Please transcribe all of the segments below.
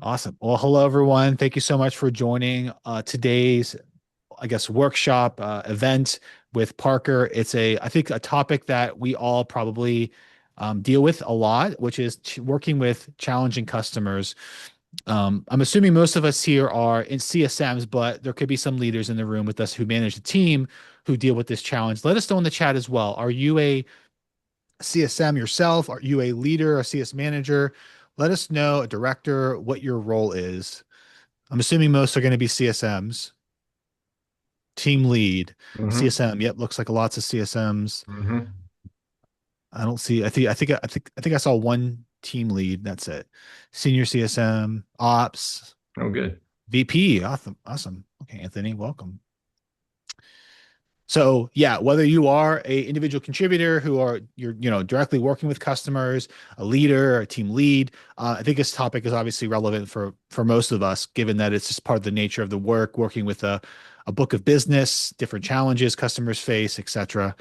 Awesome. Well, hello everyone. Thank you so much for joining today's, I guess, workshop event with Parker. It's I think, a topic that we all probably deal with a lot, which is working with challenging customers. I'm assuming most of us here are in CSMs, but there could be some leaders in the room with us who manage the team who deal with this challenge. Let us know in the chat as well. Are you a CSM yourself? Are you a leader, a CS manager? Let us know, a director, what your role is. I'm assuming most are going to be CSMs. Team lead, hmm CSM. Yep, looks like lots of CSMs. hmm I don't see. I think I saw one team lead. That's it. Senior CSM, ops, Oh, good. VP. Awesome, awesome. Okay, Anthony, welcome. So yeah, whether you are a individual contributor who are you're directly working with customers, a leader, a team lead, I think this topic is obviously relevant for most of us, given that it's just part of the nature of the work, working with a book of business, different challenges customers face, etc.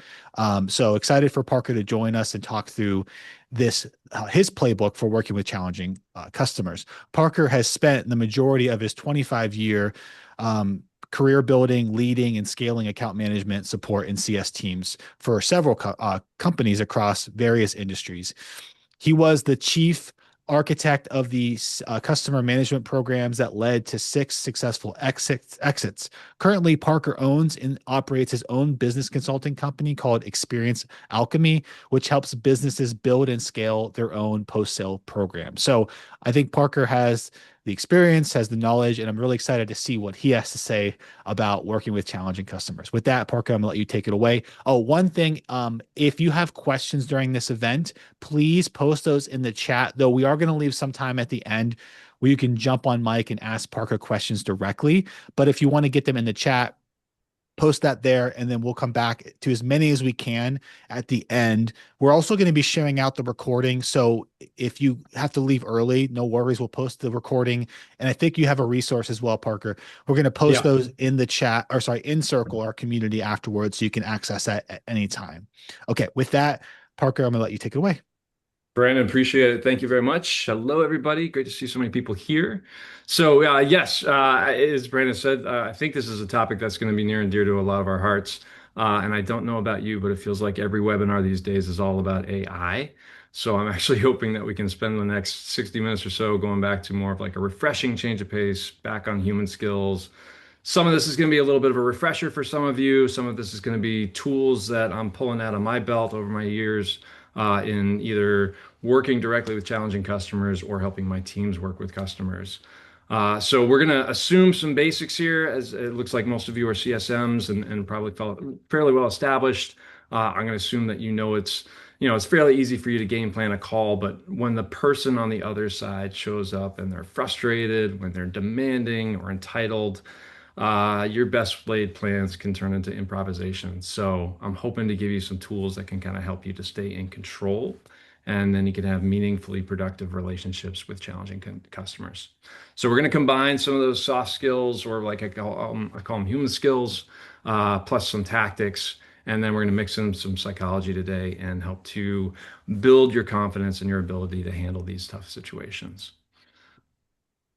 So excited for Parker to join us and talk through this his playbook for working with challenging customers. Parker has spent the majority of his 25-year um, career building, leading, and scaling account management support in CS teams for several companies across various industries. He was the chief architect of the customer management programs that led to 6 successful exits. Currently, Parker owns and operates his own business consulting company called Experience Alchemy, which helps businesses build and scale their own post-sale program. So I think Parker has the experience, has the knowledge, and I'm really excited to see what he has to say about working with challenging customers. With that, Parker, I'm gonna let you take it away. Oh, one thing, if you have questions during this event, please post those in the chat, though we are going to leave some time at the end where you can jump on mic and ask Parker questions directly. But if you want to get them in the chat, post that there, and then we'll come back to as many as we can at the end. We're also going to be sharing out the recording. So if you have to leave early, no worries. We'll post the recording. And I think you have a resource as well, Parker. We're going to post Yeah. those in the chat, or sorry, in Circle, our community afterwards, so you can access that at any time. Okay, with that, Parker, I'm going to let you take it away. Brandon, appreciate it. Thank you very much. Hello, everybody. Great to see so many people here. So, yes, as Brandon said, I think this is a topic that's going to be near and dear to a lot of our hearts. And I don't know about you, but it feels like every webinar these days is all about AI. So I'm actually hoping that we can spend the next 60 minutes or so going back to more of like a refreshing change of pace, back on human skills. Some of this is going to be a little bit of a refresher for some of you. Some of this is going to be tools that I'm pulling out of my belt over my years in either working directly with challenging customers or helping my teams work with customers. So we're going to assume some basics here, as it looks like most of you are CSMs and probably fairly well established. I'm going to assume that it's fairly easy for you to game plan a call, but when the person on the other side shows up and they're frustrated, when they're demanding or entitled, your best laid plans can turn into improvisation. So I'm hoping to give you some tools that can kind of help you to stay in control, and then you can have meaningfully productive relationships with challenging customers. So we're going to combine some of those soft skills, or like I call them human skills, plus some tactics. And then we're going to mix in some psychology today and help to build your confidence and your ability to handle these tough situations.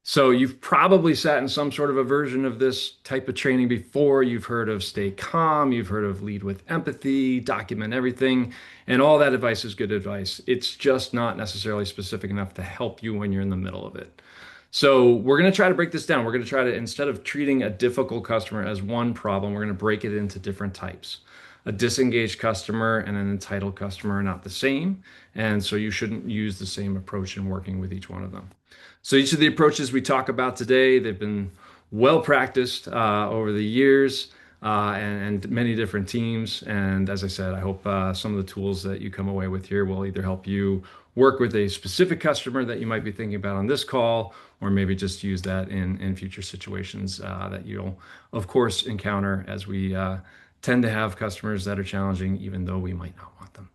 So you've probably sat in some sort of a version of this type of training before. You've heard of stay calm, you've heard of lead with empathy, document everything, and all that advice is good advice. It's just not necessarily specific enough to help you when you're in the middle of it. So we're going to try to break this down. We're going to try to, instead of treating a difficult customer as one problem, we're going to break it into different types. A disengaged customer and an entitled customer are not the same, and so you shouldn't use the same approach in working with each one of them. So each of the approaches we talk about today, they've been well practiced over the years and many different teams. And as I said, I hope some of the tools that you come away with here will either help you work with a specific customer that you might be thinking about on this call, or maybe just use that in future situations that you'll, of course, encounter, as we tend to have customers that are challenging, even though we might not want them.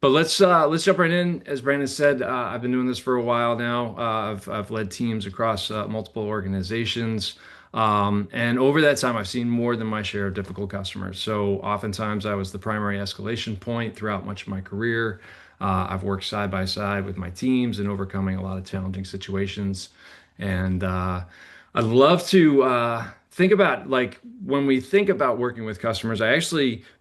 But let's jump right in. As Brandon said, I've been doing this for a while now. I've led teams across multiple organizations, and over that time, I've seen more than my share of difficult customers. So oftentimes, I was the primary escalation point throughout much of my career. I've worked side by side with my teams in overcoming a lot of challenging situations. And I'd love to think about like when we think about working with customers,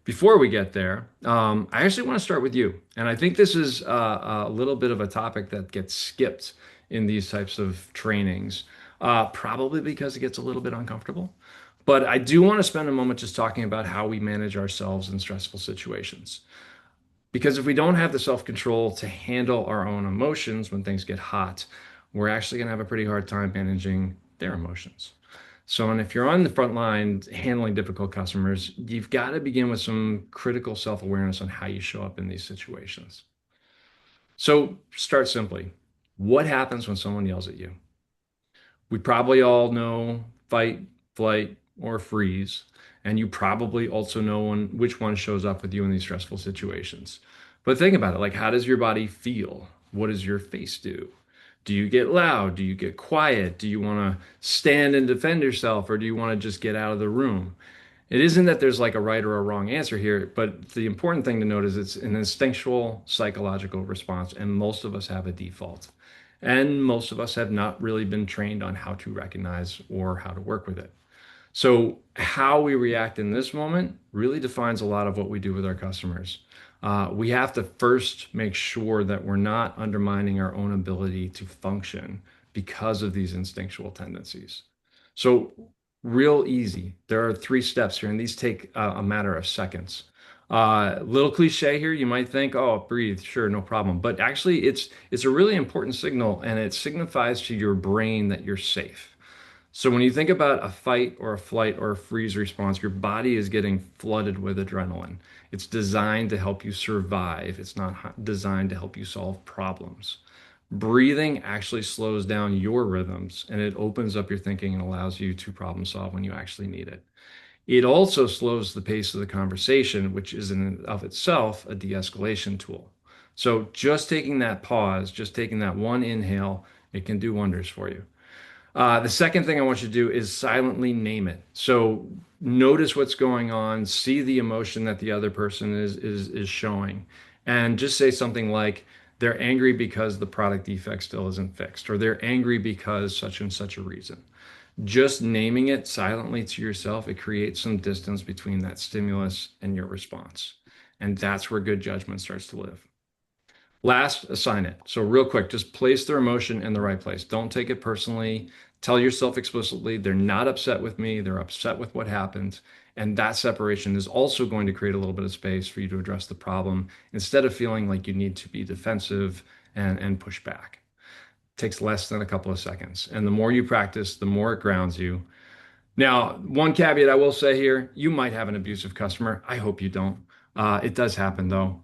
before we get there, I actually want to start with you. And I think this is a little bit of a topic that gets skipped in these types of trainings, probably because it gets a little bit uncomfortable. But I do want to spend a moment just talking about how we manage ourselves in stressful situations. Because if we don't have the self-control to handle our own emotions when things get hot, we're actually going to have a pretty hard time managing their emotions. So, and if you're on the front line handling difficult customers, you've got to begin with some critical self-awareness on how you show up in these situations. So, start simply. What happens when someone yells at you? We probably all know fight, flight, or freeze. And you probably also know which one shows up with you in these stressful situations. But think about it, like how does your body feel? What does your face do? Do you get loud? Do you get quiet? Do you want to stand and defend yourself, or do you want to just get out of the room? It isn't that there's like a right or a wrong answer here, but the important thing to note is it's an instinctual psychological response, and most of us have a default. And most of us have not really been trained on how to recognize or how to work with it. So, how we react in this moment really defines a lot of what we do with our customers. We have to first make sure that we're not undermining our own ability to function because of these instinctual tendencies. So, real easy. There are 3 steps here, and these take a matter of seconds. Little cliche here, you might think, oh, breathe, sure, no problem. But actually, it's a really important signal, and it signifies to your brain that you're safe. So when you think about a fight or a flight or a freeze response, your body is getting flooded with adrenaline. It's designed to help you survive. It's not designed to help you solve problems. Breathing actually slows down your rhythms and it opens up your thinking and allows you to problem solve when you actually need it. It also slows the pace of the conversation, which is in and of itself a de-escalation tool. So just taking that pause, just taking that one inhale, it can do wonders for you. The second thing I want you to do is silently name it. So notice what's going on, see the emotion that the other person is showing, and just say something like they're angry because the product defect still isn't fixed, or they're angry because such and such a reason. Just naming it silently to yourself, it creates some distance between that stimulus and your response. And that's where good judgment starts to live. Last, assign it. So, real quick, just place their emotion in the right place. Don't take it personally. Tell yourself explicitly they're not upset with me, they're upset with what happened. And that separation is also going to create a little bit of space for you to address the problem instead of feeling like you need to be defensive and push back. It takes less than a couple of seconds. And the more you practice, the more it grounds you. Now, one caveat I will say here, you might have an abusive customer. I hope you don't. It does happen though.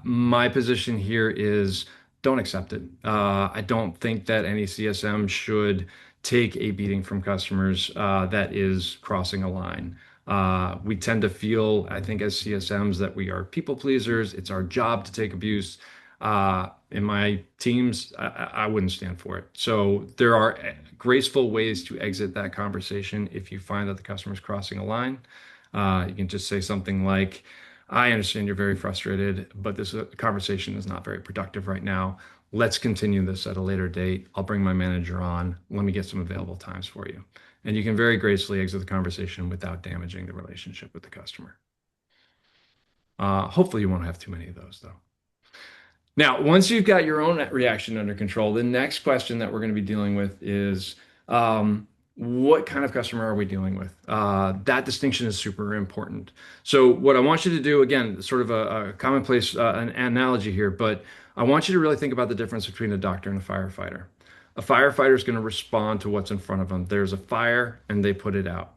My position here is don't accept it. I don't think that any CSM should take a beating from customers that is crossing a line. We tend to feel, I think, as CSMs, that we are people pleasers. It's our job to take abuse. In my teams, I wouldn't stand for it. So there are graceful ways to exit that conversation if you find that the customer is crossing a line. You can just say something like, I understand you're very frustrated, but this conversation is not very productive right now. Let's continue this at a later date. I'll bring my manager on. Let me get some available times for you. And you can very gracefully exit the conversation without damaging the relationship with the customer. Hopefully, you won't have too many of those, though. Now, once you've got your own reaction under control, the next question that we're going to be dealing with is what kind of customer are we dealing with? That distinction is super important. So, what I want you to do, again, sort of a commonplace an analogy here, but I want you to really think about the difference between a doctor and a firefighter. A firefighter is going to respond to what's in front of them. There's a fire and they put it out.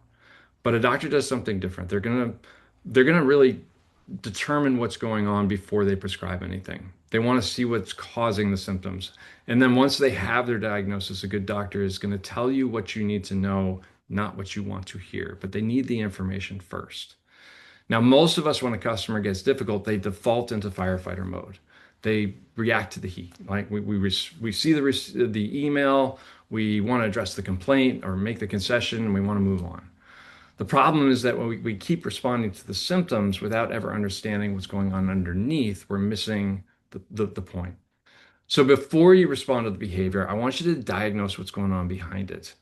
But a doctor does something different. They're going to really determine what's going on before they prescribe anything. They want to see what's causing the symptoms. And then once they have their diagnosis, a good doctor is going to tell you what you need to know, not what you want to hear, but they need the information first. Now, most of us, when a customer gets difficult, they default into firefighter mode. They react to the heat. Like we see the email, we want to address the complaint or make the concession, and we want to move on. The problem is that when we keep responding to the symptoms without ever understanding what's going on underneath, we're missing the point. So before you respond to the behavior, I want you to diagnose what's going on behind it.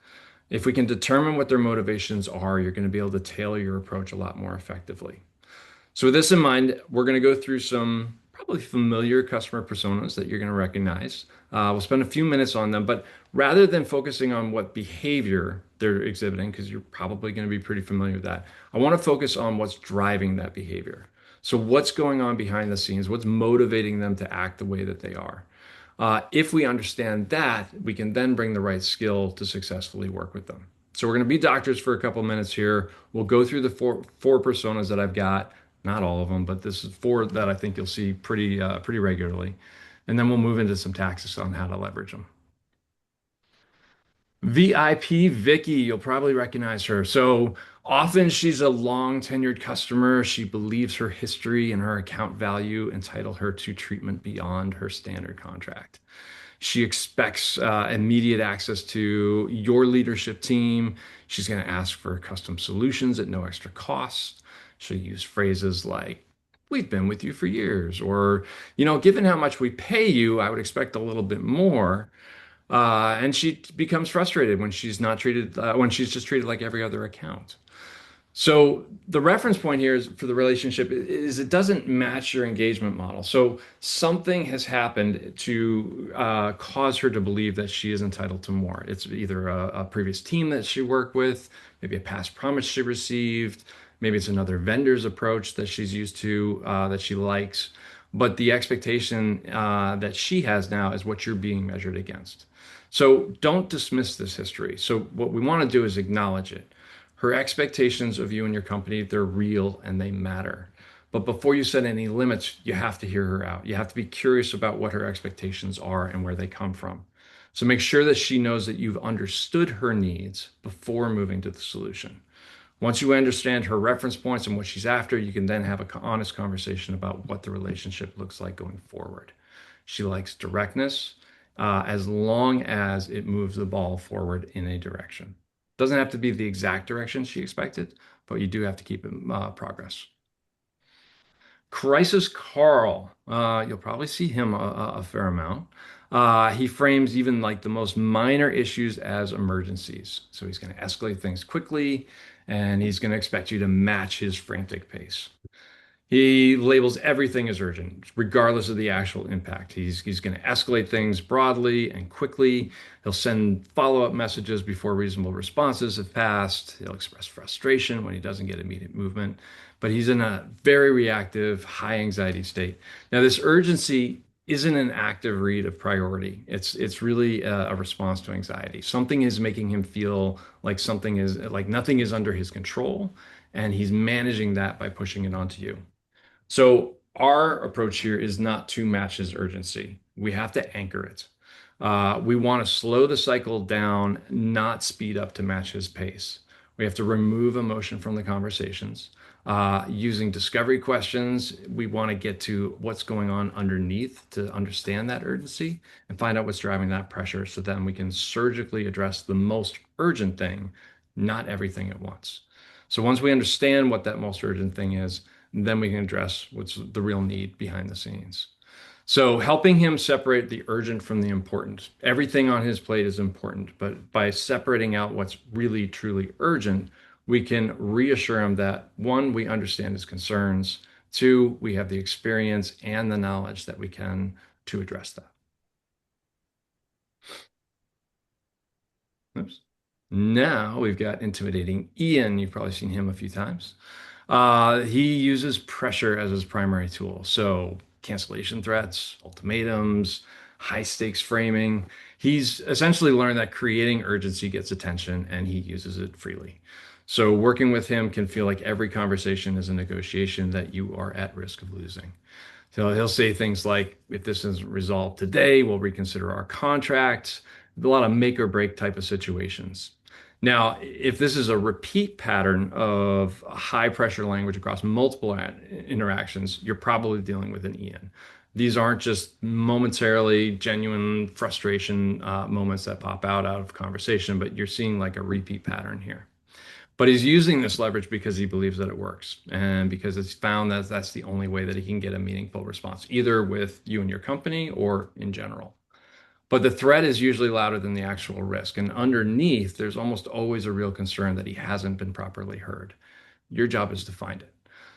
If we can determine what their motivations are, you're going to be able to tailor your approach a lot more effectively. So with this in mind, we're going to go through some probably familiar customer personas that you're going to recognize. We'll spend a few minutes on them, but rather than focusing on what behavior they're exhibiting, because you're probably going to be pretty familiar with that, I want to focus on what's driving that behavior. So what's going on behind the scenes? What's motivating them to act the way that they are? If we understand that, we can then bring the right skill to successfully work with them. So we're going to be doctors for a couple minutes here. We'll go through the four personas that I've got. Not all of them, but this is four that I think you'll see pretty regularly. And then we'll move into some tactics on how to leverage them. VIP Vicki, you'll probably recognize her. So often she's a long tenured customer. She believes her history and her account value entitle her to treatment beyond her standard contract. She expects immediate access to your leadership team. She's going to ask for custom solutions at no extra cost. She'll use phrases like, "We've been with you for years," or, given how much we pay you, I would expect a little bit more. And she becomes frustrated when she's not treated, when she's just treated like every other account. So the reference point here is for the relationship is it doesn't match your engagement model. So something has happened to cause her to believe that she is entitled to more. It's either a previous team that she worked with, maybe a past promise she received, maybe it's another vendor's approach that she's used to that she likes. But the expectation that she has now is what you're being measured against. So don't dismiss this history. So what we want to do is acknowledge it. Her expectations of you and your company, they're real and they matter. But before you set any limits, you have to hear her out. You have to be curious about what her expectations are and where they come from. So make sure that she knows that you've understood her needs before moving to the solution. Once you understand her reference points and what she's after, you can then have an honest conversation about what the relationship looks like going forward. She likes directness as long as it moves the ball forward in a direction. Doesn't have to be the exact direction she expected, but you do have to keep it progress. Crisis Carl, you'll probably see him a fair amount. He frames even like the most minor issues as emergencies. So he's going to escalate things quickly and he's going to expect you to match his frantic pace. He labels everything as urgent, regardless of the actual impact. He's going to escalate things broadly and quickly. He'll send follow-up messages before reasonable responses have passed. He'll express frustration when he doesn't get immediate movement. But he's in a very reactive, high anxiety state. Now, this urgency isn't an active read of priority. It's really a response to anxiety. Something is making him feel like something is like nothing is under his control, and he's managing that by pushing it onto you. So our approach here is not to match his urgency. We have to anchor it. We want to slow the cycle down, not speed up to match his pace. We have to remove emotion from the conversations. Using discovery questions, we want to get to what's going on underneath to understand that urgency and find out what's driving that pressure so then we can surgically address the most urgent thing, not everything at once. So once we understand what that most urgent thing is, then we can address what's the real need behind the scenes. So helping him separate the urgent from the important. Everything on his plate is important, but by separating out what's really truly urgent, we can reassure him that one, we understand his concerns. Two, we have the experience and the knowledge that we can to address that. Oops. Now we've got intimidating Ian. You've probably seen him a few times. He uses pressure as his primary tool. So cancellation threats, ultimatums, high stakes framing. He's essentially learned that creating urgency gets attention and he uses it freely. So working with him can feel like every conversation is a negotiation that you are at risk of losing. So he'll say things like, if this isn't resolved today, we'll reconsider our contract. A lot of make or break type of situations. Now, if this is a repeat pattern of high pressure language across multiple interactions, you're probably dealing with an Ian. These aren't just momentarily genuine frustration moments that pop out of conversation, but you're seeing like a repeat pattern here. But he's using this leverage because he believes that it works and because it's found that that's the only way that he can get a meaningful response, either with you and your company or in general. But the threat is usually louder than the actual risk. And underneath, there's almost always a real concern that he hasn't been properly heard. Your job is to find it.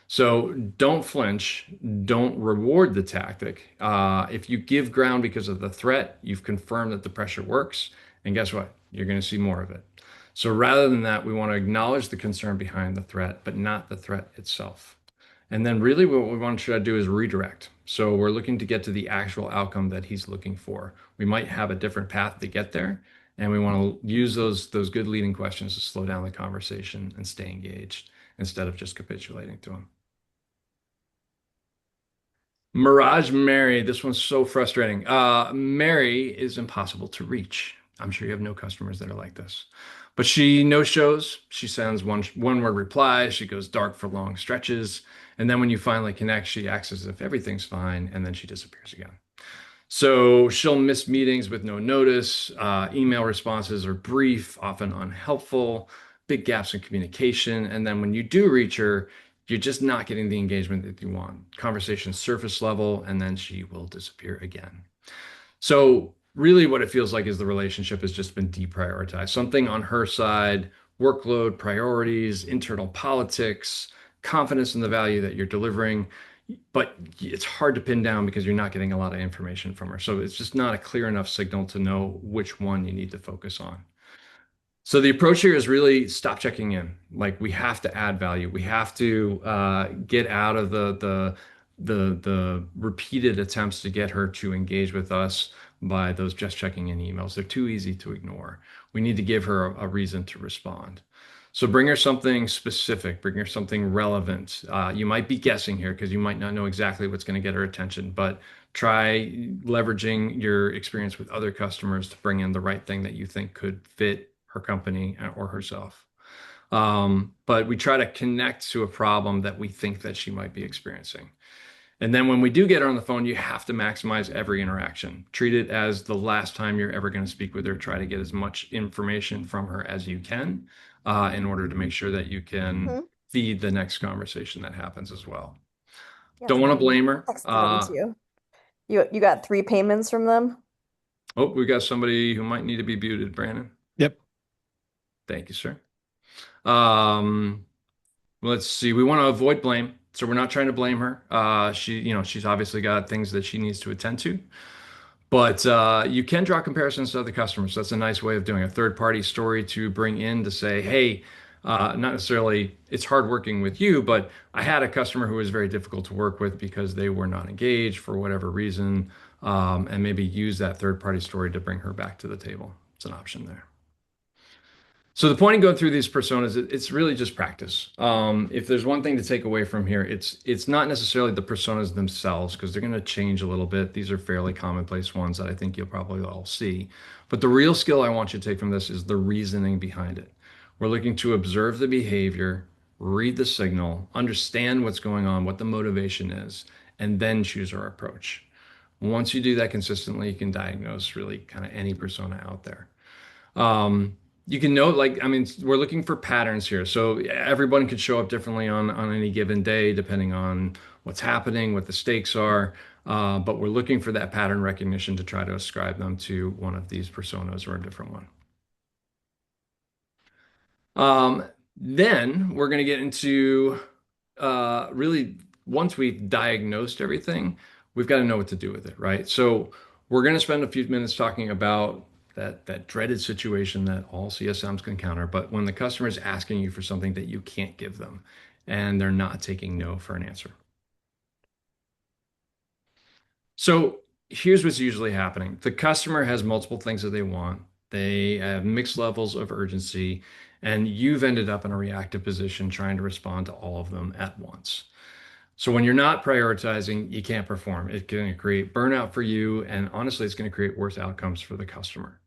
So don't flinch. Don't reward the tactic. If you give ground because of the threat, you've confirmed that the pressure works. And guess what? You're going to see more of it. So rather than that, we want to acknowledge the concern behind the threat, but not the threat itself. And then really what we want to try to do is redirect. So we're looking to get to the actual outcome that he's looking for. We might have a different path to get there, and we want to use those good leading questions to slow down the conversation and stay engaged instead of just capitulating to him. Mirage Mary, this one's so frustrating. Mary is impossible to reach. I'm sure you have no customers that are like this. But she no shows. She sends one word replies. She goes dark for long stretches. And then when you finally connect, she acts as if everything's fine, and then she disappears again. So she'll miss meetings with no notice. Email responses are brief, often unhelpful, big gaps in communication. And then when you do reach her, you're just not getting the engagement that you want. Conversation surface level, and then she will disappear again. So really what it feels like is the relationship has just been deprioritized. Something on her side, workload, priorities, internal politics, confidence in the value that you're delivering, but it's hard to pin down because you're not getting a lot of information from her. So it's just not a clear enough signal to know which one you need to focus on. So the approach here is really stop checking in. Like we have to add value. We have to get out of the repeated attempts to get her to engage with us by those just checking in emails. They're too easy to ignore. We need to give her a reason to respond. So bring her something specific, bring her something relevant. You might be guessing here because you might not know exactly what's going to get her attention, but try leveraging your experience with other customers to bring in the right thing that you think could fit her company or herself. But we try to connect to a problem that we think that she might be experiencing. And then when we do get her on the phone, you have to maximize every interaction. Treat it as the last time you're ever going to speak with her. Try to get as much information from her as you can in order to make sure that you can feed the next conversation that happens as well. Yeah, Don't want to blame her. texted them too. You got 3 payments from them? Oh, we got somebody who might need to be muted, Brandon. Yep. Thank you, sir. Let's see. We want to avoid blame, so we're not trying to blame her. She's obviously got things that she needs to attend to, but you can draw comparisons to other customers. That's a nice way of doing a third-party story to bring in to say, hey, not necessarily it's hard working with you, but I had a customer who was very difficult to work with because they were not engaged for whatever reason, and maybe use that third-party story to bring her back to the table. It's an option there. So the point of going through these personas, it's really just practice. If there's one thing to take away from here, it's not necessarily the personas themselves because they're going to change a little bit. These are fairly commonplace ones that I think you'll probably all see. But the real skill I want you to take from this is the reasoning behind it. We're looking to observe the behavior, read the signal, understand what's going on, what the motivation is, and then choose our approach. Once you do that consistently, you can diagnose really kind of any persona out there. You can note, we're looking for patterns here. So everyone could show up differently on any given day, depending on what's happening, what the stakes are. But we're looking for that pattern recognition to try to ascribe them to one of these personas or a different one. Then we're going to get into really, once we've diagnosed everything, we've got to know what to do with it, right? So we're going to spend a few minutes talking about that dreaded situation that all CSMs can encounter, but when the customer is asking you for something that you can't give them and they're not taking no for an answer. So here's what's usually happening. The customer has multiple things that they want. They have mixed levels of urgency, and you've ended up in a reactive position trying to respond to all of them at once. So when you're not prioritizing, you can't perform. It's going to create burnout for you, and honestly, it's going to create worse outcomes for the customer.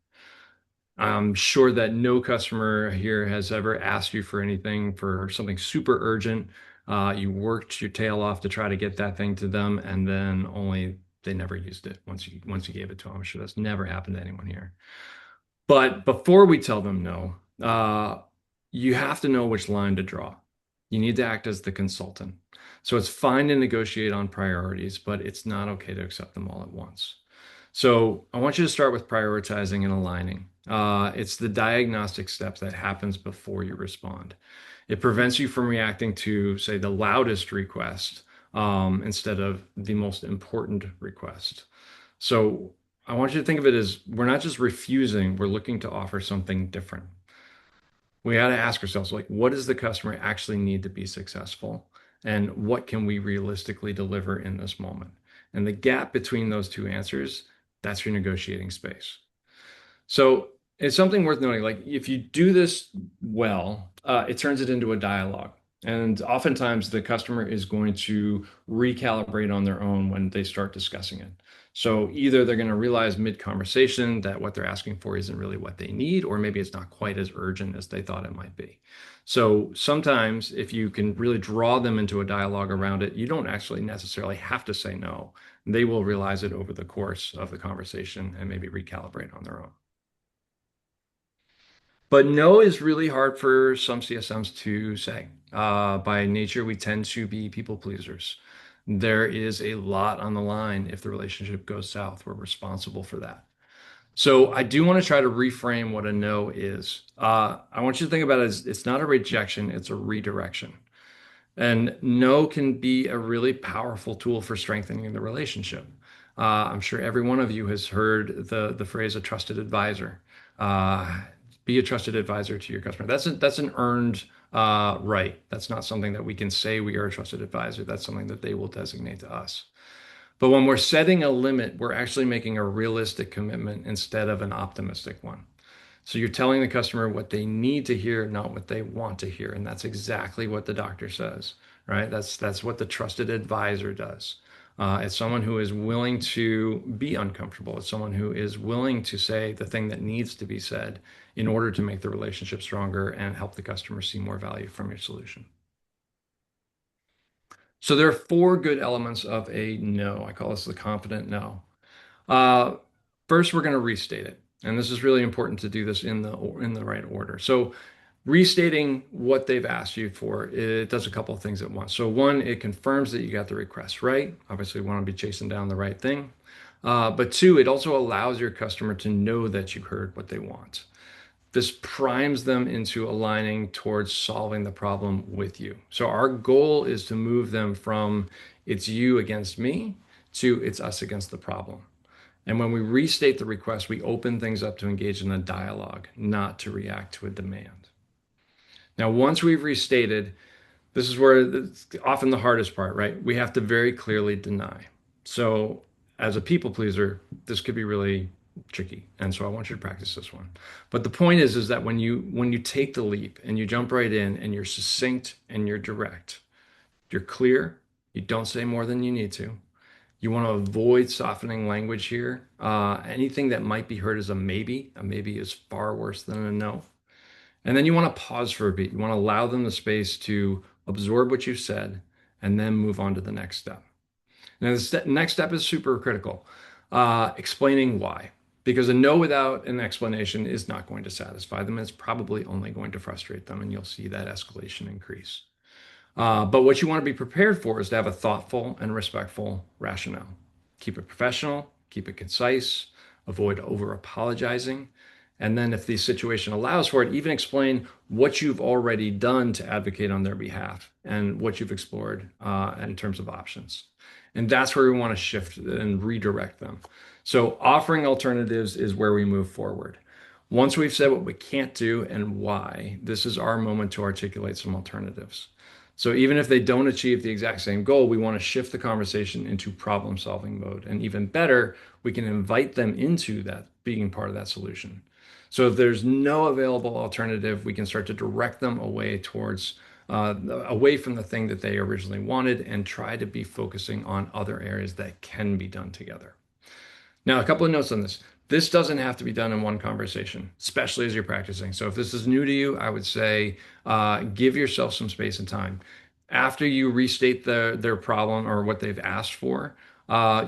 I'm sure that no customer here has ever asked you for anything for something super urgent. You worked your tail off to try to get that thing to them, and then they never used it once you gave it to them. I'm sure that's never happened to anyone here. But before we tell them no, you have to know which line to draw. You need to act as the consultant. So it's fine to negotiate on priorities, but it's not okay to accept them all at once. So I want you to start with prioritizing and aligning. It's the diagnostic step that happens before you respond. It prevents you from reacting to, say, the loudest request instead of the most important request. So I want you to think of it as we're not just refusing, we're looking to offer something different. We got to ask ourselves, like, what does the customer actually need to be successful? And what can we realistically deliver in this moment? And the gap between those two answers, that's your negotiating space. So it's something worth noting. Like if you do this well, it turns it into a dialogue. And oftentimes the customer is going to recalibrate on their own when they start discussing it. So either they're going to realize mid-conversation that what they're asking for isn't really what they need, or maybe it's not quite as urgent as they thought it might be. So sometimes if you can really draw them into a dialogue around it, you don't actually necessarily have to say no. They will realize it over the course of the conversation and maybe recalibrate on their own. But no is really hard for some CSMs to say. By nature, we tend to be people pleasers. There is a lot on the line if the relationship goes south. We're responsible for that. So I do want to try to reframe what a no is. I want you to think about it as it's not a rejection, it's a redirection. And no can be a really powerful tool for strengthening the relationship. I'm sure every one of you has heard the phrase a trusted advisor. Uh, be a trusted advisor to your customer. That's an earned right. That's not something that we can say we are a trusted advisor. That's something that they will designate to us. But when we're setting a limit, we're actually making a realistic commitment instead of an optimistic one. So you're telling the customer what they need to hear, not what they want to hear. And that's exactly what the doctor says, right? That's what the trusted advisor does. It's someone who is willing to be uncomfortable. It's someone who is willing to say the thing that needs to be said in order to make the relationship stronger and help the customer see more value from your solution. So there are four good elements of a no. I call this the confident no. Uh, First, we're going to restate it. And this is really important to do this in the right order. So restating what they've asked you for, it does a couple of things at once. So one, it confirms that you got the request right. Obviously, we want to be chasing down the right thing. But two, it also allows your customer to know that you heard what they want. This primes them into aligning towards solving the problem with you. So our goal is to move them from it's you against me to it's us against the problem. And when we restate the request, we open things up to engage in a dialogue, not to react to a demand. Now, once we've restated, this is where it's often the hardest part, right? We have to very clearly deny. So, as a people pleaser, this could be really tricky. And so I want you to practice this one. But the point is that when you take the leap and you jump right in and you're succinct and you're direct, you're clear, you don't say more than you need to. You want to avoid softening language here. Anything that might be heard as a maybe is far worse than a no. And then you want to pause for a beat. You want to allow them the space to absorb what you've said and then move on to the next step. Now, the next step is super critical, explaining why. Because a no without an explanation is not going to satisfy them. It's probably only going to frustrate them, and you'll see that escalation increase. But what you want to be prepared for is to have a thoughtful and respectful rationale. Keep it professional, keep it concise, avoid over apologizing. And then, if the situation allows for it, even explain what you've already done to advocate on their behalf and what you've explored in terms of options. And that's where we want to shift and redirect them. So, offering alternatives is where we move forward. Once we've said what we can't do and why, this is our moment to articulate some alternatives. So even if they don't achieve the exact same goal, we want to shift the conversation into problem solving mode. And even better, we can invite them into that being part of that solution. So if there's no available alternative, we can start to direct them away towards away from the thing that they originally wanted and try to be focusing on other areas that can be done together. Now, a couple of notes on this. This doesn't have to be done in one conversation, especially as you're practicing. So if this is new to you, I would say give yourself some space and time. After you restate their problem or what they've asked for,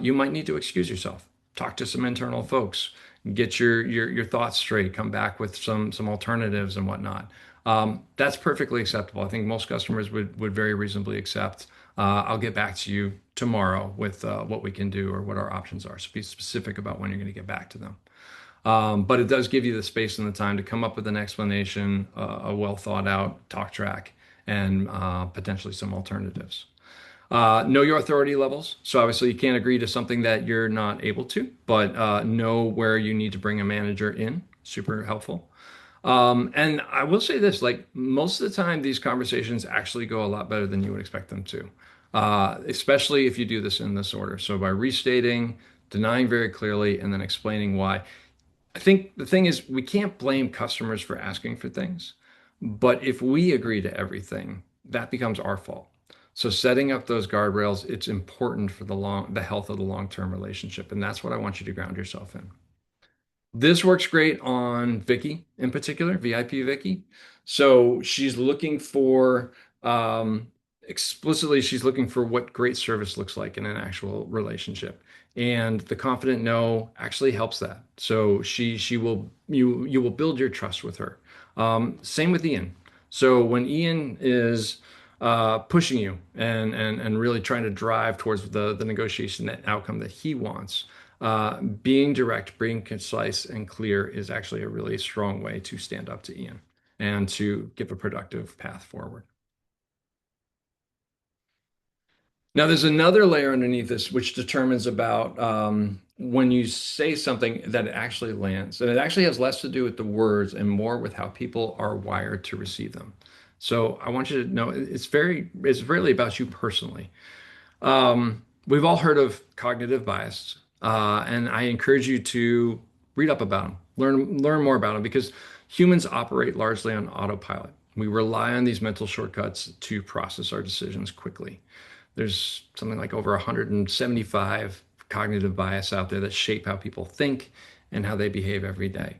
you might need to excuse yourself. Talk to some internal folks. Get your thoughts straight. Come back with some alternatives and whatnot. That's perfectly acceptable. I think most customers would very reasonably accept. I'll get back to you tomorrow with what we can do or what our options are. So be specific about when you're going to get back to them. But it does give you the space and the time to come up with an explanation, a well thought out talk track, and potentially some alternatives. Know your authority levels. So obviously you can't agree to something that you're not able to, but know where you need to bring a manager in. Super helpful. And I will say this, like most of the time, these conversations actually go a lot better than you would expect them to, especially if you do this in this order. So by restating, denying very clearly, and then explaining why. I think the thing is, we can't blame customers for asking for things, but if we agree to everything, that becomes our fault. So setting up those guardrails, it's important for the health of the long-term relationship, and that's what I want you to ground yourself in. This works great on Vicki in particular, VIP Vicki. So she's looking for explicitly, she's looking for what great service looks like in an actual relationship. And the confident no actually helps that. So she will you will build your trust with her. Same with Ian. So when Ian is pushing you and really trying to drive towards the negotiation, that outcome that he wants, being direct, being concise and clear is actually a really strong way to stand up to Ian and to give a productive path forward. Now, there's another layer underneath this which determines about when you say something that it actually lands. And it actually has less to do with the words and more with how people are wired to receive them. So I want you to know it's really about you personally. We've all heard of cognitive bias, and I encourage you to read up about them, learn more about them, because humans operate largely on autopilot. We rely on these mental shortcuts to process our decisions quickly. There's something like over 175 cognitive bias out there that shape how people think and how they behave every day.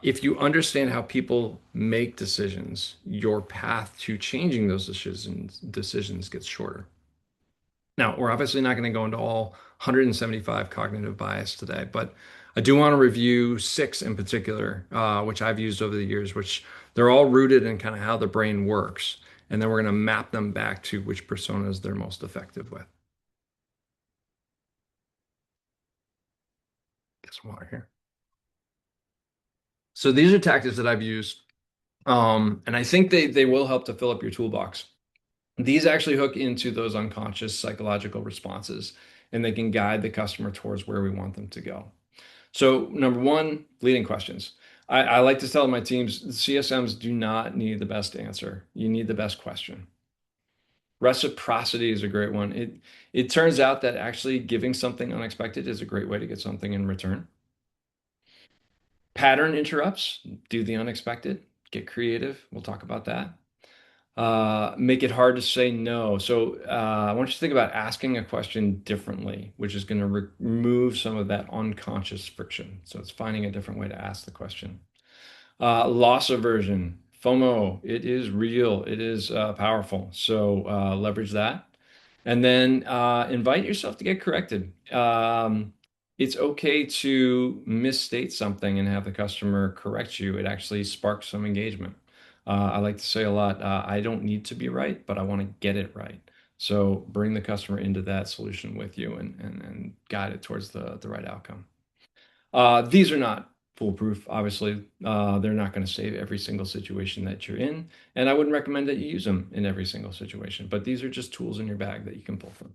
If you understand how people make decisions, your path to changing those decisions gets shorter. Now, we're obviously not going to go into all 175 cognitive bias today, but I do want to review six in particular, which I've used over the years, which they're all rooted in kind of how the brain works. And then we're going to map them back to which personas they're most effective with. Get some water here. So these are tactics that I've used, and I think they will help to fill up your toolbox. These actually hook into those unconscious psychological responses, and they can guide the customer towards where we want them to go. So number one, leading questions. I like to tell my teams, CSMs do not need the best answer. You need the best question. Reciprocity is a great one. It turns out that actually giving something unexpected is a great way to get something in return. Pattern interrupts, do the unexpected, get creative. We'll talk about that. Make it hard to say no. So I want you to think about asking a question differently, which is going to remove some of that unconscious friction. So it's finding a different way to ask the question. Loss aversion, FOMO, it is real, it is powerful. So leverage that. And then invite yourself to get corrected. It's okay to misstate something and have the customer correct you. It actually sparks some engagement. I like to say a lot, I don't need to be right, but I want to get it right. So bring the customer into that solution with you and guide it towards the right outcome. These are not foolproof, obviously. They're not going to save every single situation that you're in, and I wouldn't recommend that you use them in every single situation, but these are just tools in your bag that you can pull from.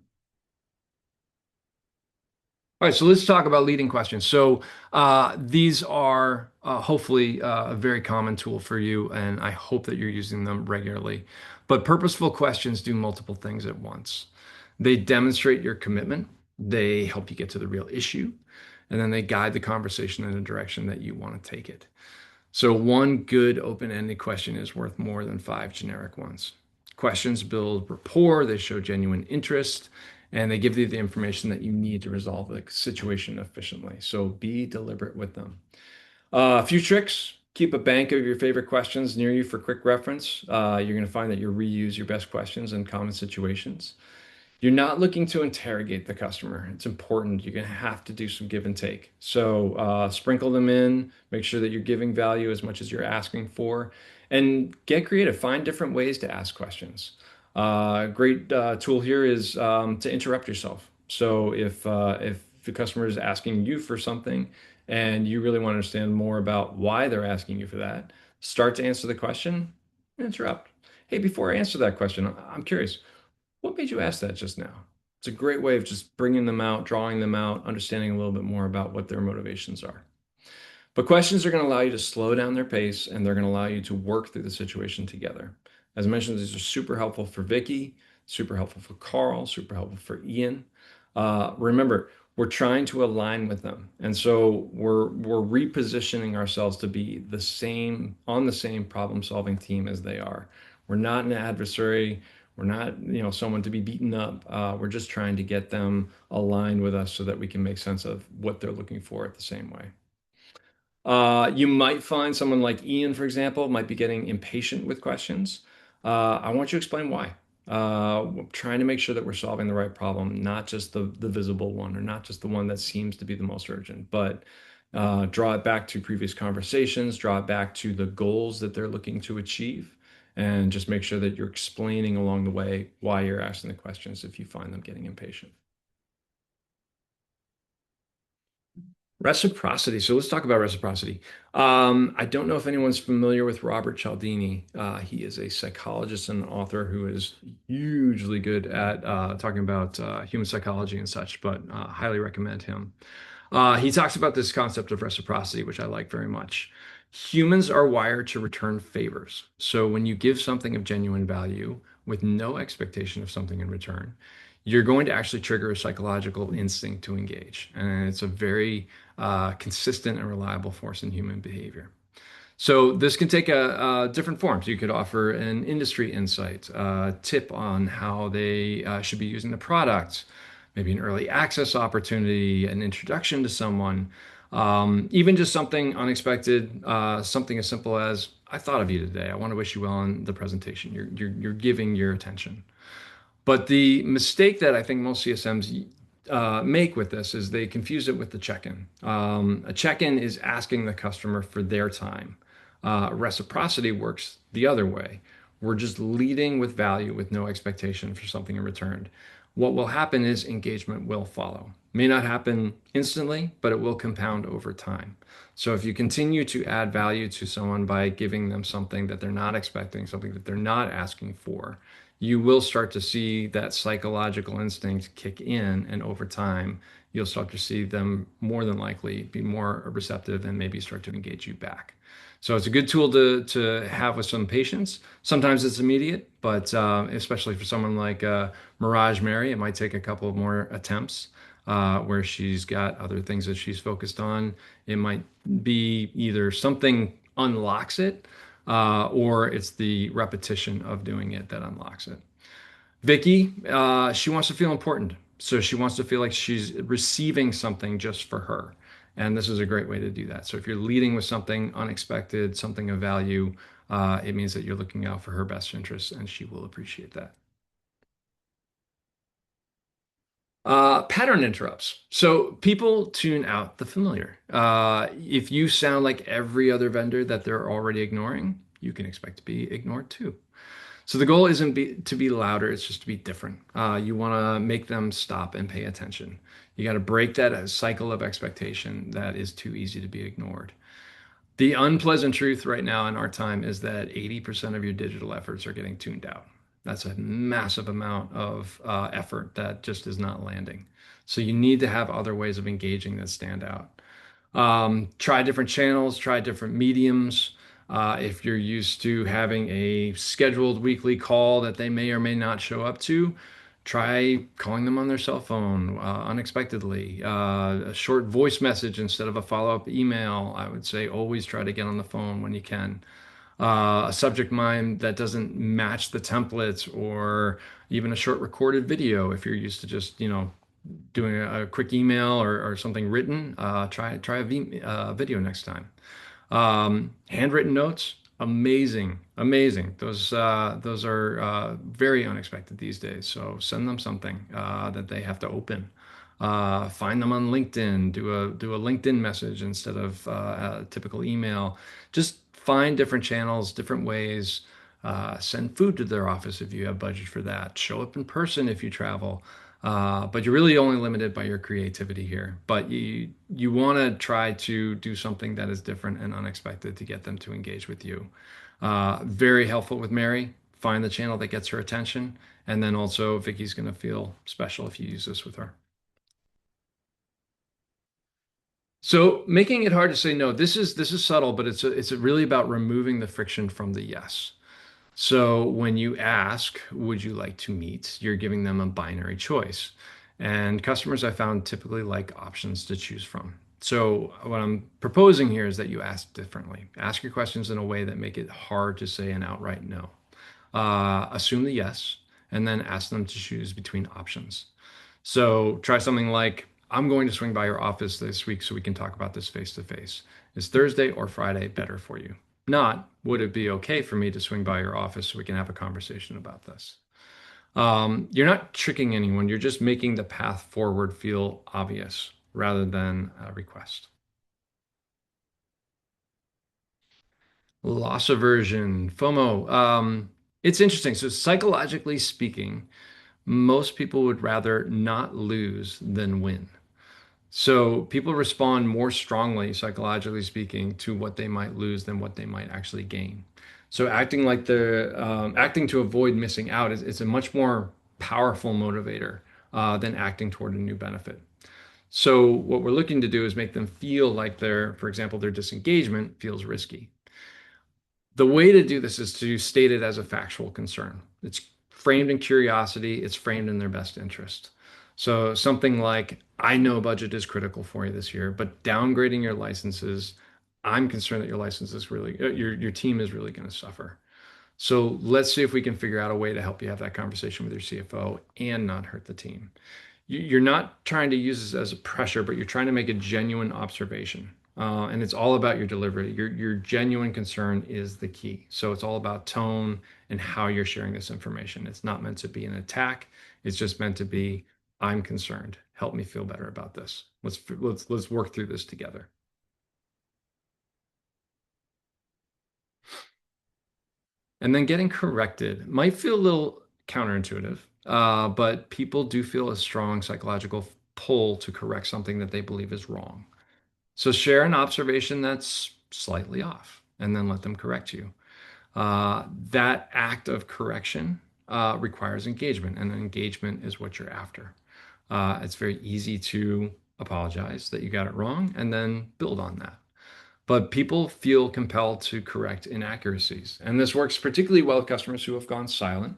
All right, so let's talk about leading questions. So these are hopefully a very common tool for you, and I hope that you're using them regularly. But purposeful questions do multiple things at once. They demonstrate your commitment, they help you get to the real issue, and then they guide the conversation in a direction that you want to take it. So one good open-ended question is worth more than five generic ones. Questions build rapport, they show genuine interest, and they give you the information that you need to resolve the situation efficiently. So be deliberate with them. A few tricks. Keep a bank of your favorite questions near you for quick reference. You're going to find that you reuse your best questions in common situations. You're not looking to interrogate the customer. It's important. You're going to have to do some give and take. So sprinkle them in, make sure that you're giving value as much as you're asking for, And get creative. Find different ways to ask questions. Great tool here is to interrupt yourself. So if the customer is asking you for something and you really want to understand more about why they're asking you for that, start to answer the question, interrupt. Hey, before I answer that question, I'm curious, what made you ask that just now? It's a great way of just bringing them out, drawing them out, understanding a little bit more about what their motivations are. But questions are going to allow you to slow down their pace and they're going to allow you to work through the situation together. As I mentioned, these are super helpful for Vicky, super helpful for Carl, super helpful for Ian. Remember, we're trying to align with them. And so we're repositioning ourselves to be the same on the same problem-solving team as they are. We're not an adversary. We're not, someone to be beaten up. We're just trying to get them aligned with us so that we can make sense of what they're looking for at the same way. You might find someone like Ian, for example, might be getting impatient with questions. I want you to explain why. We're trying to make sure that we're solving the right problem, not just the visible one or not just the one that seems to be the most urgent, but draw it back to previous conversations, draw it back to the goals that they're looking to achieve, and just make sure that you're explaining along the way why you're asking the questions if you find them getting impatient. Reciprocity. So let's talk about reciprocity. I don't know if anyone's familiar with Robert Cialdini. He is a psychologist and author who is hugely good at talking about human psychology and such, but highly recommend him. He talks about this concept of reciprocity, which I like very much. Humans are wired to return favors. So when you give something of genuine value with no expectation of something in return, you're going to actually trigger a psychological instinct to engage. And it's a very consistent and reliable force in human behavior. So this can take different forms. You could offer an industry insight, a tip on how they should be using the product, maybe an early access opportunity, an introduction to someone, even just something unexpected, something as simple as, I thought of you today. I want to wish you well on the presentation. You're giving your attention. But the mistake that I think most CSMs make with this is they confuse it with the check-in. A check-in is asking the customer for their time. Reciprocity works the other way. We're just leading with value with no expectation for something in return. What will happen is engagement will follow. May not happen instantly, but it will compound over time. So if you continue to add value to someone by giving them something that they're not expecting, something that they're not asking for, you will start to see that psychological instinct kick in, and over time, you'll start to see them more than likely be more receptive and maybe start to engage you back. So it's a good tool to have with some patients. Sometimes it's immediate, but especially for someone like Mirage Mary, it might take a couple of more attempts where she's got other things that she's focused on. It might be either something unlocks it, or it's the repetition of doing it that unlocks it. Vicky, she wants to feel important. So she wants to feel like she's receiving something just for her. And this is a great way to do that. So if you're leading with something unexpected, something of value, it means that you're looking out for her best interests, and she will appreciate that. Pattern interrupts. So people tune out the familiar. If you sound like every other vendor that they're already ignoring, you can expect to be ignored too. So the goal isn't to be louder, it's just to be different. You want to make them stop and pay attention. You got to break that cycle of expectation that is too easy to be ignored. The unpleasant truth right now in our time is that 80% of your digital efforts are getting tuned out. That's a massive amount of effort that just is not landing. So you need to have other ways of engaging that stand out. Try different channels, try different mediums. If you're used to having a scheduled weekly call that they may or may not show up to, try calling them on their cell phone unexpectedly. A short voice message instead of a follow-up email. I would say always try to get on the phone when you can. A subject line that doesn't match the templates, or even a short recorded video. If you're used to just, doing a quick email or something written, try a video next time. Handwritten notes, amazing, amazing. Those are very unexpected these days. So send them something that they have to open. Find them on LinkedIn. Do a LinkedIn message instead of a typical email. Just find different channels, different ways. Send food to their office if you have budget for that. Show up in person if you travel. But you're really only limited by your creativity here. But you want to try to do something that is different and unexpected to get them to engage with you. Very helpful with Mary. Find the channel that gets her attention, and then also Vicky's going to feel special if you use this with her. So making it hard to say no. This is subtle, but it's really about removing the friction from the yes. So when you ask, would you like to meet? You're giving them a binary choice. And customers I found typically like options to choose from. So what I'm proposing here is that you ask differently. Ask your questions in a way that make it hard to say an outright no. Assume the yes, and then ask them to choose between options. So try something like, I'm going to swing by your office this week so we can talk about this face to face. Is Thursday or Friday better for you? Not, would it be okay for me to swing by your office so we can have a conversation about this? You're not tricking anyone. You're just making the path forward feel obvious rather than a request. Loss aversion, FOMO. It's interesting. So psychologically speaking, most people would rather not lose than win. So people respond more strongly, psychologically speaking, to what they might lose than what they might actually gain. So acting to avoid missing out is a much more powerful motivator than acting toward a new benefit. So what we're looking to do is make them feel like for example, their disengagement feels risky. The way to do this is to state it as a factual concern. It's framed in curiosity, it's framed in their best interest. So something like, I know budget is critical for you this year, but downgrading your licenses, I'm concerned that your license is really, your team is really going to suffer. So let's see if we can figure out a way to help you have that conversation with your CFO and not hurt the team. You're not trying to use this as a pressure, but you're trying to make a genuine observation. And it's all about your delivery. Your genuine concern is the key. So it's all about tone and how you're sharing this information. It's not meant to be an attack. It's just meant to be, I'm concerned. Help me feel better about this. Let's work through this together. And then getting corrected might feel a little counterintuitive, but people do feel a strong psychological pull to correct something that they believe is wrong. So share an observation that's slightly off and then let them correct you. That act of correction requires engagement, and engagement is what you're after. It's very easy to apologize that you got it wrong and then build on that. But people feel compelled to correct inaccuracies. And this works particularly well with customers who have gone silent,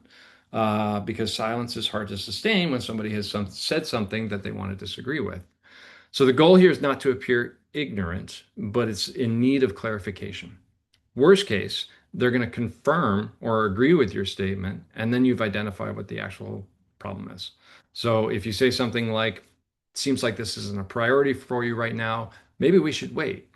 because silence is hard to sustain when somebody has said something that they want to disagree with. So the goal here is not to appear ignorant, but it's in need of clarification. Worst case, they're going to confirm or agree with your statement, and then you've identified what the actual problem is. So if you say something like, seems like this isn't a priority for you right now, maybe we should wait.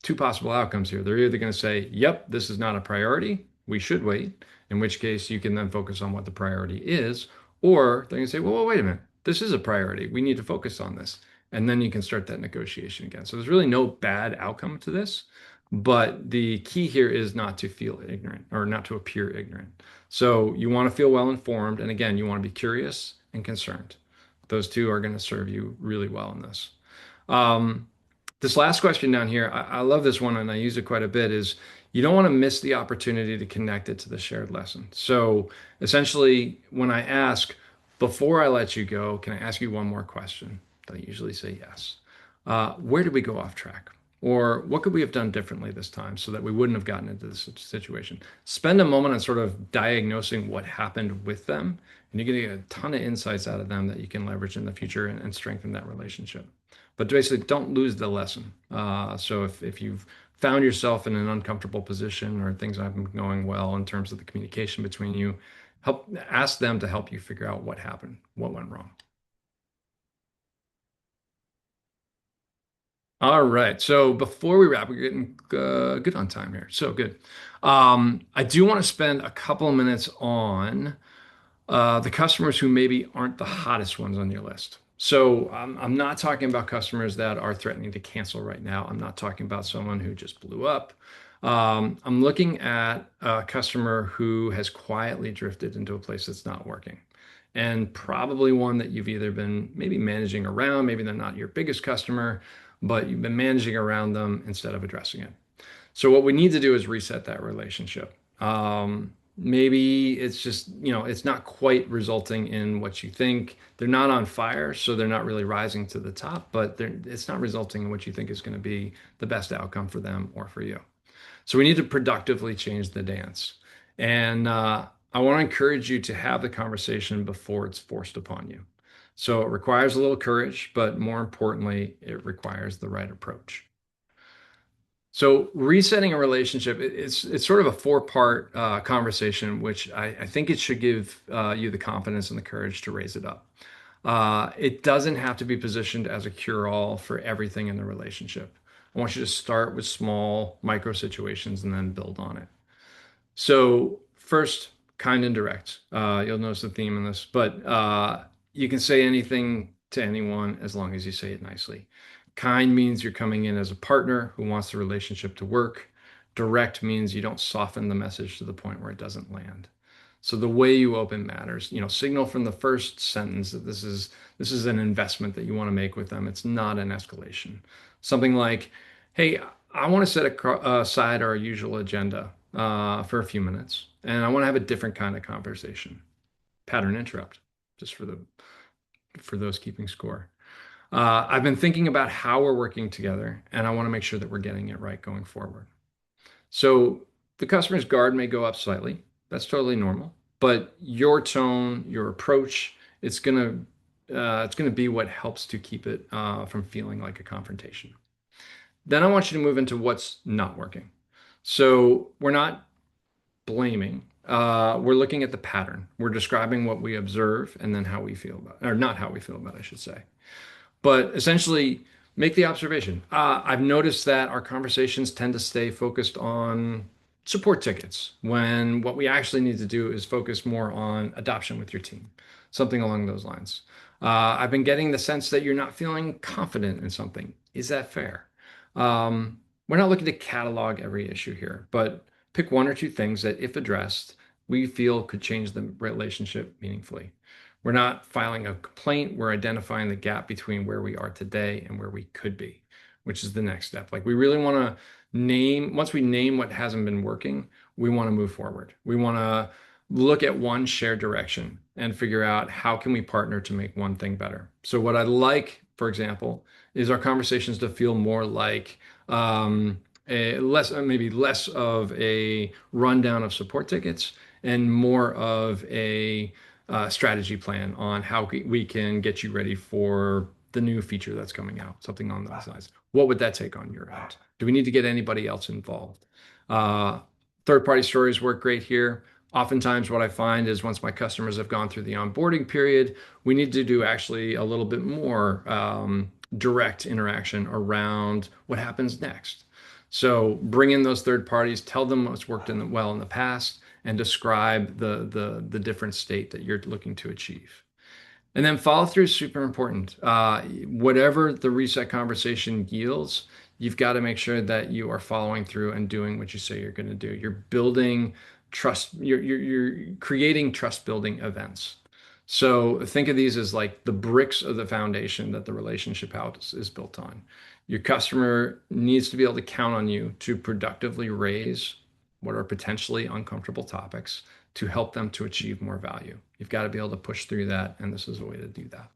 Two possible outcomes here. They're either going to say, yep, this is not a priority, we should wait, in which case you can then focus on what the priority is, or they're going to say, well, wait a minute, this is a priority, we need to focus on this. And then you can start that negotiation again. So there's really no bad outcome to this, but the key here is not to feel ignorant or not to appear ignorant. So you want to feel well informed. And again, you want to be curious and concerned. Those two are going to serve you really well in this. This last question down here, I love this one and I use it quite a bit, is you don't want to miss the opportunity to connect it to the shared lesson. So essentially, when I ask, before I let you go, can I ask you one more question? They usually say yes. Where did we go off track? Or what could we have done differently this time so that we wouldn't have gotten into this situation? Spend a moment on sort of diagnosing what happened with them, and you're going to get a ton of insights out of them that you can leverage in the future and strengthen that relationship. But basically, don't lose the lesson. So if you've found yourself in an uncomfortable position or things haven't been going well in terms of the communication between you, ask them to help you figure out what happened, what went wrong. All right. So before we wrap, we're getting good on time here. So good. I do want to spend a couple of minutes on the customers who maybe aren't the hottest ones on your list. So I'm not talking about customers that are threatening to cancel right now. I'm not talking about someone who just blew up. I'm looking at a customer who has quietly drifted into a place that's not working. And probably one that you've either been maybe managing around, maybe they're not your biggest customer, but you've been managing around them instead of addressing it. So what we need to do is reset that relationship. Maybe it's just, it's not quite resulting in what you think. They're not on fire, so they're not really rising to the top, but it's not resulting in what you think is going to be the best outcome for them or for you. So we need to productively change the dance. And I want to encourage you to have the conversation before it's forced upon you. So it requires a little courage, but more importantly, it requires the right approach. So resetting a relationship, it's sort of a four-part conversation, which I think it should give you the confidence and the courage to raise it up. It doesn't have to be positioned as a cure-all for everything in the relationship. I want you to start with small micro situations and then build on it. So first, kind and direct. You'll notice the theme in this, but you can say anything to anyone as long as you say it nicely. Kind means you're coming in as a partner who wants the relationship to work. Direct means you don't soften the message to the point where it doesn't land. So the way you open matters. Signal from the first sentence that this is an investment that you want to make with them. It's not an escalation. Something like, "Hey, I want to set aside our usual agenda for a few minutes, and I want to have a different kind of conversation." Pattern interrupt, just for those keeping score. I've been thinking about how we're working together, and I want to make sure that we're getting it right going forward. So the customer's guard may go up slightly. That's totally normal. But your tone, your approach, it's gonna be what helps to keep it from feeling like a confrontation. Then I want you to move into what's not working. So we're not blaming. We're looking at the pattern. We're describing what we observe and then how we feel about it, or not how we feel about it, I should say. But essentially, make the observation. I've noticed that our conversations tend to stay focused on support tickets when what we actually need to do is focus more on adoption with your team, something along those lines. I've been getting the sense that you're not feeling confident in something. Is that fair? We're not looking to catalog every issue here, but pick one or two things that, if addressed, we feel could change the relationship meaningfully. We're not filing a complaint. We're identifying the gap between where we are today and where we could be, which is the next step. Like we really want to once we name what hasn't been working, we want to move forward. We want to look at one shared direction and figure out how can we partner to make one thing better. So what I like, for example, is our conversations to feel more like maybe less of a rundown of support tickets and more of a strategy plan on how we can get you ready for the new feature that's coming out, something on those lines. What would that take on your end? Do we need to get anybody else involved? Third-party stories work great here. Oftentimes, what I find is once my customers have gone through the onboarding period, we need to do actually a little bit more direct interaction around what happens next. So bring in those third parties, tell them what's worked well in the past, and describe the different state that you're looking to achieve. And then follow through is super important. Whatever the reset conversation yields, you've got to make sure that you are following through and doing what you say you're going to do. You're building trust. You're creating trust building events. So think of these as like the bricks of the foundation that the relationship house is built on. Your customer needs to be able to count on you to productively raise what are potentially uncomfortable topics to help them to achieve more value. You've got to be able to push through that, and this is a way to do that.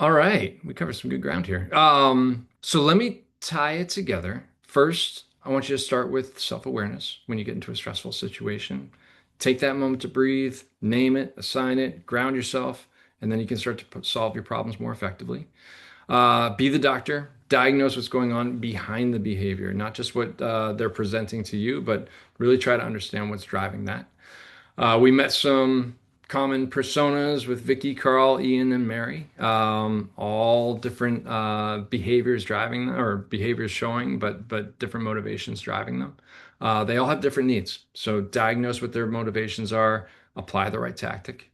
All right, we covered some good ground here. So let me tie it together. First, I want you to start with self-awareness when you get into a stressful situation. Take that moment to breathe, name it, assign it, ground yourself, and then you can start to solve your problems more effectively. Be the doctor, diagnose what's going on behind the behavior, not just what they're presenting to you, but really try to understand what's driving that. We met some common personas with Vicki, Carl, Ian, and Mary, all different behaviors driving them, or behaviors showing, but different motivations driving them. They all have different needs. So diagnose what their motivations are, apply the right tactic.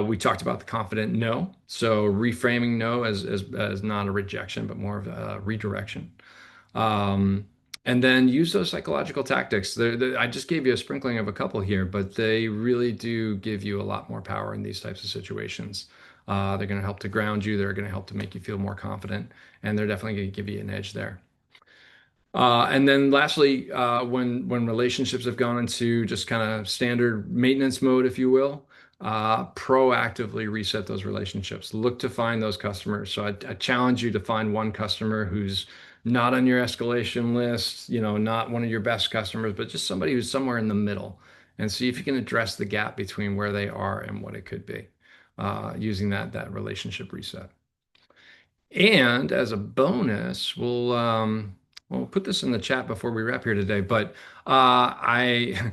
We talked about the confident no. So reframing no as not a rejection, but more of a redirection. Um, and then use those psychological tactics. I just gave you a sprinkling of a couple here, but they really do give you a lot more power in these types of situations. They're going to help to ground you. They're going to help to make you feel more confident, and they're definitely going to give you an edge there. And then lastly, when relationships have gone into just kind of standard maintenance mode, if you will, proactively reset those relationships. Look to find those customers. So I challenge you to find one customer who's not on your escalation list, not one of your best customers, but just somebody who's somewhere in the middle, and see if you can address the gap between where they are and what it could be, using that relationship reset. And as a bonus, we'll put this in the chat before we wrap here today. But I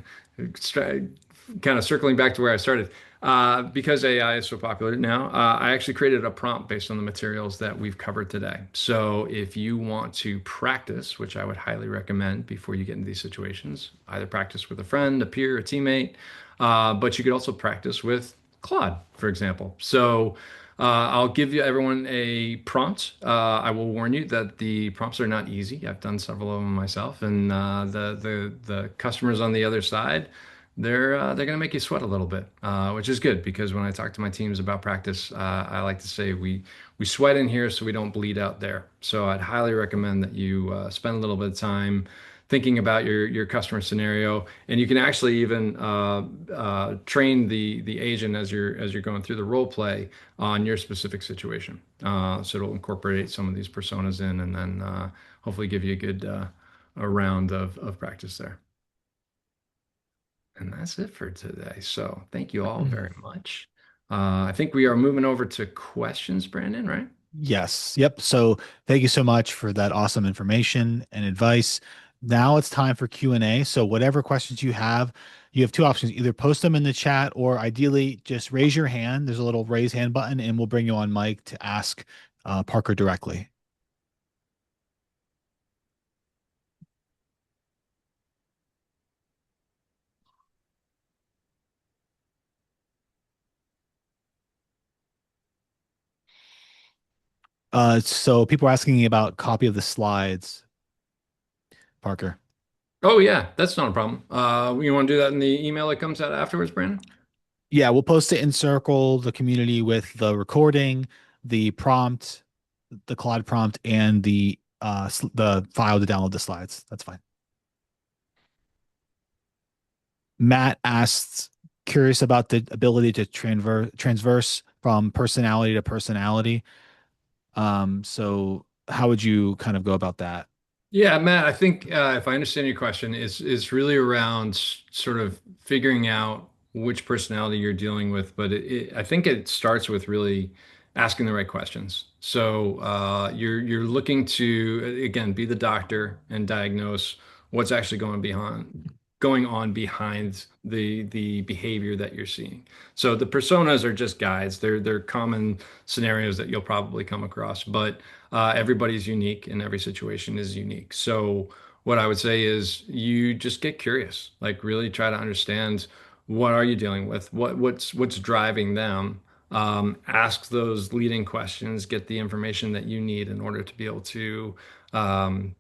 kind of circling back to where I started, because AI is so popular now, I actually created a prompt based on the materials that we've covered today. So if you want to practice, which I would highly recommend before you get into these situations, either practice with a friend, a peer, a teammate, but you could also practice with Claude, for example. So I'll give you everyone a prompt. I will warn you that the prompts are not easy. I've done several of them myself, and the customers on the other side, they're going to make you sweat a little bit, which is good because when I talk to my teams about practice, I like to say we sweat in here so we don't bleed out there. So I'd highly recommend that you spend a little bit of time thinking about your customer scenario, and you can actually even train the agent as you're going through the role play on your specific situation. So it'll incorporate some of these personas in, and then hopefully give you a good a round of practice there. And that's it for today. So thank you all very much. I think we are moving over to questions, Brandon, right? Yes. Yep. So thank you so much for that awesome information and advice. Now it's time for Q&A. So whatever questions you have two options. Either post them in the chat or ideally just raise your hand. There's a little raise hand button and we'll bring you on mic to ask Parker directly. So people are asking about copy of the slides, Parker. Oh yeah, that's not a problem. You want to do that in the email that comes out afterwards, Brandon? Yeah, we'll post it in Circle, the community with the recording, the prompt, the Claude prompt, and the file to download the slides. That's fine. Matt asks, curious about the ability to transverse from personality to personality. So how would you kind of go about that? Yeah, Matt, I think if I understand your question, it's really around sort of figuring out which personality you're dealing with, but I think it starts with really asking the right questions. So you're looking to again be the doctor and diagnose what's actually going on behind the behavior that you're seeing. So the personas are just guides. They're common scenarios that you'll probably come across, but everybody's unique and every situation is unique. So what I would say is you just get curious, like really try to understand what are you dealing with, what's driving them. Ask those leading questions, get the information that you need in order to be able to um,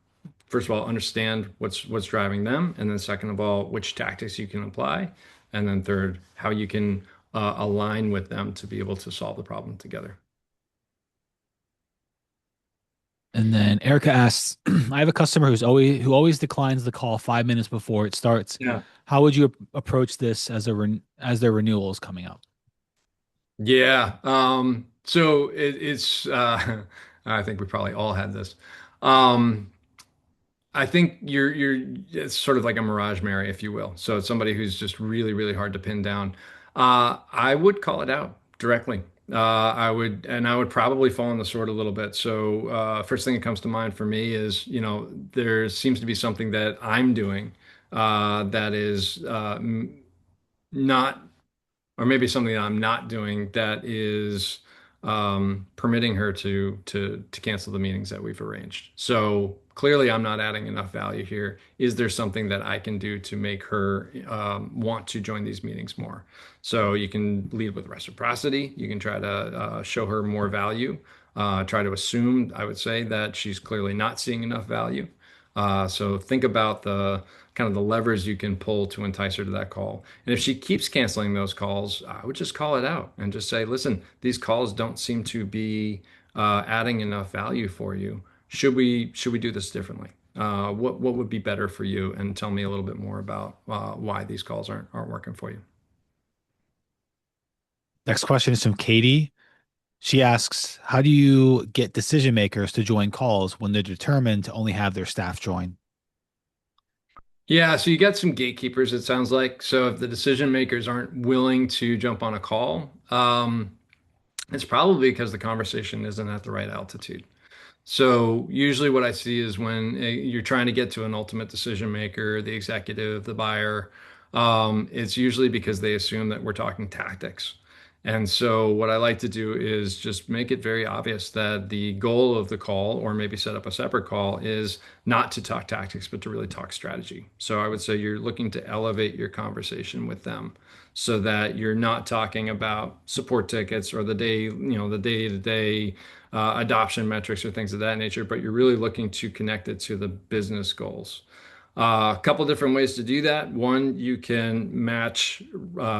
first of all, understand what's driving them, and then second of all, which tactics you can apply, and then third, how you can align with them to be able to solve the problem together. And then Erica asks, I have a customer who always declines the call 5 minutes before it starts. Yeah. How would you approach this as their renewal is coming up? Yeah. So it's I think we probably all had this. Um, I think you're it's sort of like a Mirage Mary, if you will. So it's somebody who's just really, really hard to pin down. I would call it out directly. I would probably fall on the sword a little bit. So first thing that comes to mind for me is, there seems to be something that I'm doing that is not, or maybe something that I'm not doing that is permitting her to cancel the meetings that we've arranged. So clearly, I'm not adding enough value here. Is there something that I can do to make her want to join these meetings more? So you can lead with reciprocity. You can try to show her more value. Try to assume, I would say, that she's clearly not seeing enough value. So think about the kind of the levers you can pull to entice her to that call. And if she keeps canceling those calls, I would just call it out and just say, listen, these calls don't seem to be adding enough value for you. Should we do this differently? What would be better for you? And tell me a little bit more about why these calls aren't working for you. Next question is from Katie. She asks, how do you get decision makers to join calls when they're determined to only have their staff join? Yeah, so you got some gatekeepers, it sounds like. So if the decision makers aren't willing to jump on a call, it's probably because the conversation isn't at the right altitude. So usually what I see is when you're trying to get to an ultimate decision maker, the executive, the buyer, it's usually because they assume that we're talking tactics. And so what I like to do is just make it very obvious that the goal of the call, or maybe set up a separate call, is not to talk tactics, but to really talk strategy. So I would say you're looking to elevate your conversation with them so that you're not talking about support tickets or the day-to-day adoption metrics or things of that nature, but you're really looking to connect it to the business goals. A couple different ways to do that. One, you can match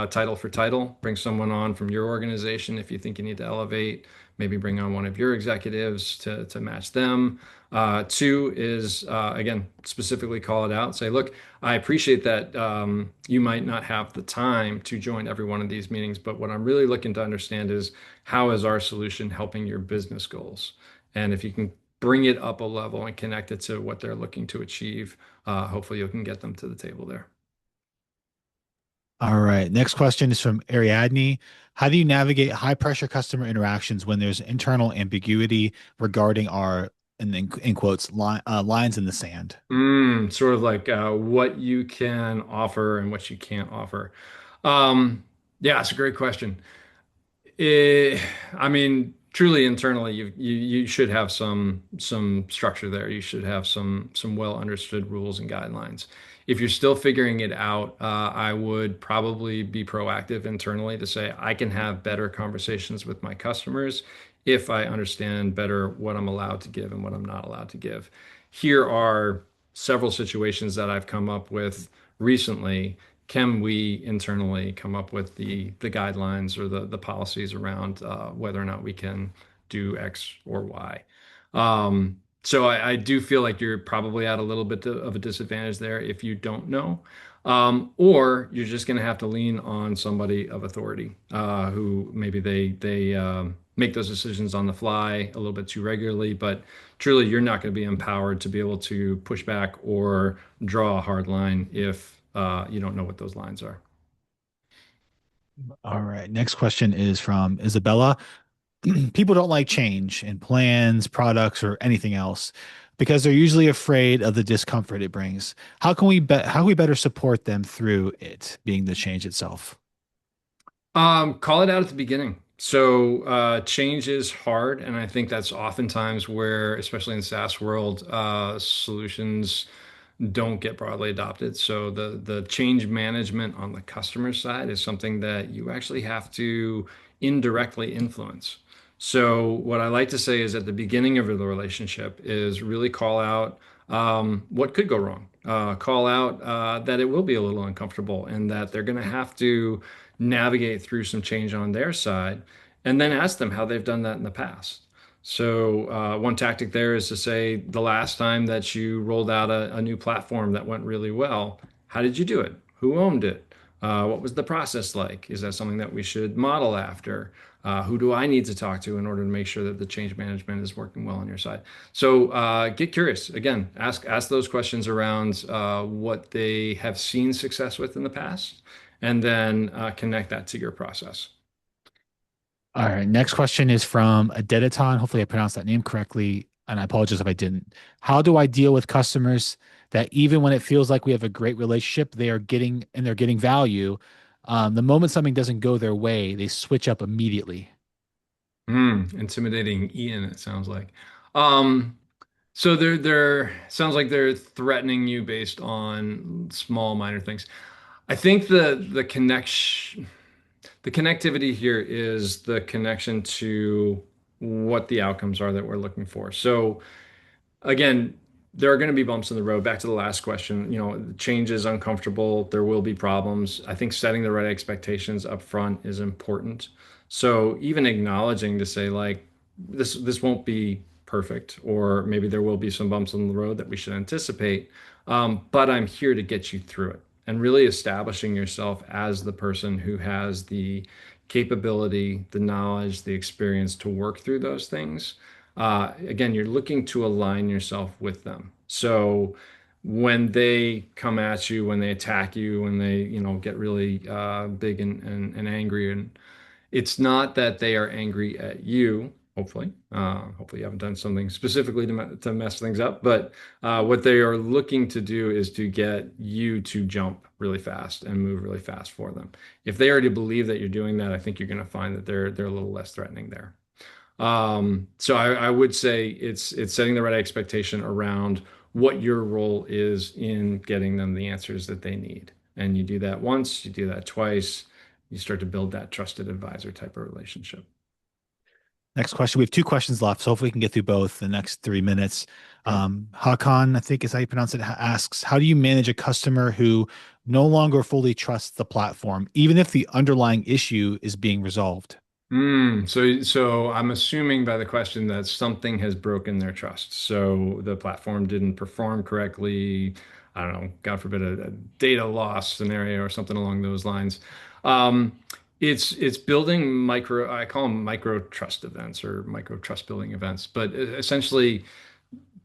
title for title, bring someone on from your organization if you think you need to elevate, maybe bring on one of your executives to match them. Two is, again, specifically call it out. Say, look, I appreciate that you might not have the time to join every one of these meetings, but what I'm really looking to understand is how is our solution helping your business goals? And if you can bring it up a level and connect it to what they're looking to achieve, hopefully you can get them to the table there. All right. Next question is from Ariadne. How do you navigate high pressure customer interactions when there's internal ambiguity regarding our, in quotes, lines in the sand? Sort of like what you can offer and what you can't offer. Um, yeah, it's a great question. Eh, I mean, truly internally, you should have some structure there. You should have some well understood rules and guidelines. If you're still figuring it out, I would probably be proactive internally to say I can have better conversations with my customers if I understand better what I'm allowed to give and what I'm not allowed to give. Here are several situations that I've come up with recently. Can we internally come up with the guidelines or the policies around whether or not we can do X or Y? So I do feel like you're probably at a little bit of a disadvantage there if you don't know. Or you're just going to have to lean on somebody of authority who maybe they make those decisions on the fly a little bit too regularly, but truly you're not going to be empowered to be able to push back or draw a hard line if you don't know what those lines are. All right. Next question is from Isabella. People don't like change in plans, products, or anything else because they're usually afraid of the discomfort it brings. How can we better support them through it being the change itself? Call it out at the beginning. So change is hard, and I think that's oftentimes where, especially in SaaS world, solutions don't get broadly adopted. So the change management on the customer side is something that you actually have to indirectly influence. So what I like to say is at the beginning of the relationship is really call out what could go wrong. Call out that it will be a little uncomfortable and that they're going to have to navigate through some change on their side, and then ask them how they've done that in the past. So one tactic there is to say the last time that you rolled out a new platform that went really well, how did you do it? Who owned it? What was the process like? Is that something that we should model after? Who do I need to talk to in order to make sure that the change management is working well on your side? So get curious. Again, ask those questions around what they have seen success with in the past, and then connect that to your process. All right. Next question is from Adediton. Hopefully, I pronounced that name correctly, and I apologize if I didn't. How do I deal with customers that even when it feels like we have a great relationship, they're getting value, the moment something doesn't go their way, they switch up immediately? Intimidating Ian, it sounds like. Um, so they're sounds like they're threatening you based on small minor things. I think the connectivity here is the connection to what the outcomes are that we're looking for. So again, there are going to be bumps in the road. Back to the last question, change is uncomfortable. There will be problems. I think setting the right expectations up front is important. So even acknowledging to say like this won't be perfect, or maybe there will be some bumps in the road that we should anticipate. But I'm here to get you through it. And really establishing yourself as the person who has the capability, the knowledge, the experience to work through those things. Again, you're looking to align yourself with them. So when they come at you, when they attack you, when they, get really big and angry, and it's not that they are angry at you, hopefully. Hopefully you haven't done something specifically to mess things up, but what they are looking to do is to get you to jump really fast and move really fast for them. If they already believe that you're doing that, I think you're going to find that they're a little less threatening there. So I would say it's setting the right expectation around what your role is in getting them the answers that they need. And you do that once, you do that twice, you start to build that trusted advisor type of relationship. Next question. We have two questions left, so hopefully we can get through both in the next 3 minutes. Okay. Hakan, I think is how you pronounce it, asks, how do you manage a customer who no longer fully trusts the platform, even if the underlying issue is being resolved? So I'm assuming by the question that something has broken their trust. So the platform didn't perform correctly. I don't know, God forbid, a data loss scenario or something along those lines. Um, it's building micro, I call them micro trust events or micro trust building events, but essentially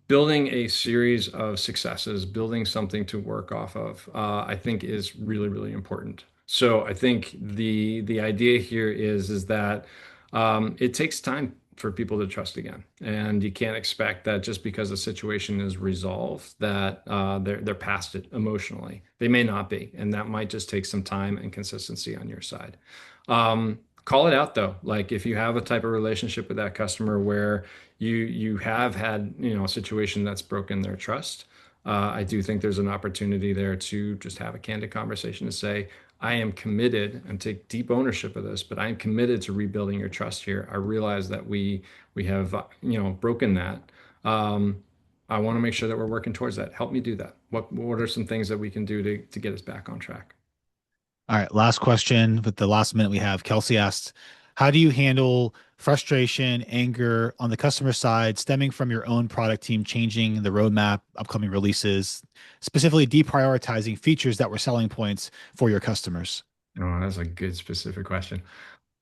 building a series of successes, building something to work off of, I think is really, really important. So I think the idea here is that it takes time for people to trust again, and you can't expect that just because a situation is resolved that they're past it emotionally. They may not be, and that might just take some time and consistency on your side. Call it out though. Like if you have a type of relationship with that customer where you have had, a situation that's broken their trust, I do think there's an opportunity there to just have a candid conversation to say, I am committed and take deep ownership of this, but I am committed to rebuilding your trust here. I realize that we have, broken that. I want to make sure that we're working towards that. Help me do that. What are some things that we can do to get us back on track? All right, last question with the last minute we have. Kelsey asked, how do you handle frustration, anger on the customer side stemming from your own product team changing the roadmap, upcoming releases, specifically deprioritizing features that were selling points for your customers? Oh, that's a good specific question.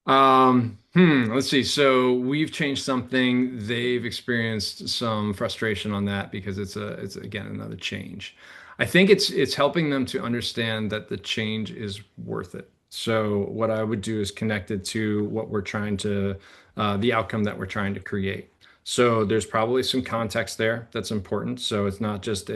Let's see. So we've changed something. They've experienced some frustration on that because it's again another change. I think it's helping them to understand that the change is worth it. So what I would do is connect it to what we're trying to, the outcome that we're trying to create. So there's probably some context there that's important. So it's not just